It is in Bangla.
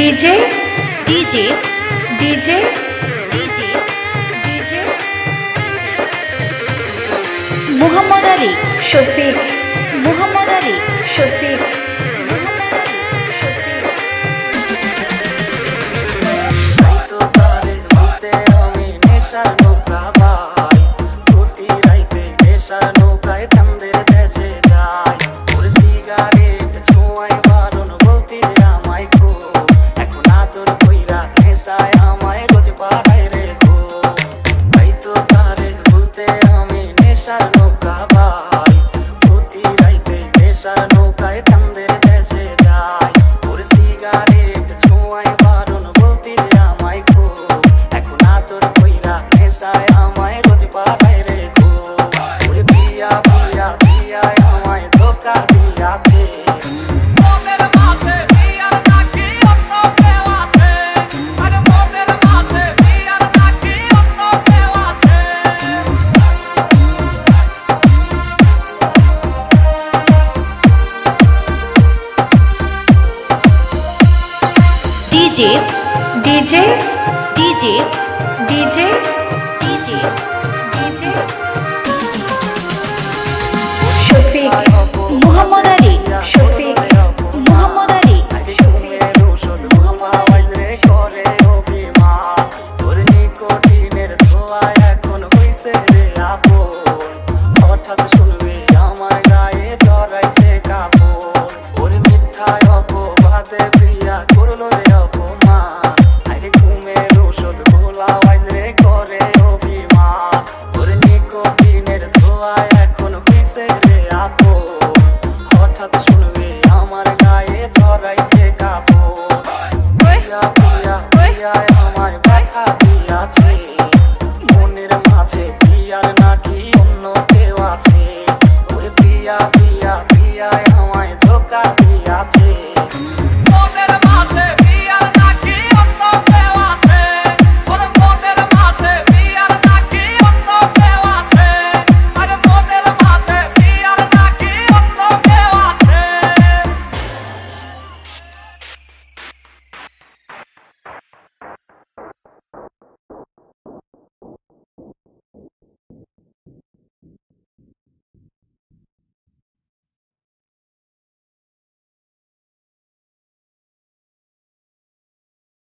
DJ DJ DJ DJ DJ Mohammad Ali Shafiq Mohammad Ali Shafiq Mohammad Ali Shafiq তো তারে হতে আমি নেশার নৌকা ভাই প্রতি রাইতে নেশার নৌকায় চাঁদের দেশে যাই ওর সিগারেট ছোঁয়ায় বারণ বলতি আমায় খো এখন আদর কইরা নেশায় আমায় রোজ পাড়ায় রে খো তাই তো তারে বলতে আমি নেশার নৌকা ভাই প্রতি রাইতে নেশার নৌকায় চাঁদের দেশে যাই ওর সিগারেট ছোঁয়ায় বারণ বলতি আমায় খো এখন আদর কইরা নেশায় আমায় রোজ পাড়ায় রে খো ওরে পিয়া পিয়া পিয়া আমায় ধোকা দিয়াছে মোদের মাঝে বিয়ার নাকি অন্য কেউ আছে আরে মোদের মাঝে বিয়ার নাকি অন্য কেউ আছে DJ DJ DJ DJ DJ DJ Shafiq Mohammad Ali Shafiq Mohammad Ali হঠাৎ শুনবে আমার গায়ে জড়াইছে কাপড় ওর মিথ্যায় অপবাদে প্রিয়া করলো রে অপমান আরে ঘুমের ওষুধ ভোলা রে করে অভিমান ওর নিকোটিনের ধোঁয়ায় এখন হইছে রে আপন হঠাৎ শুনবে আমার গায়ে জড়াইছে কাপড় প্রিয়া প্রিয়া প্রিয়া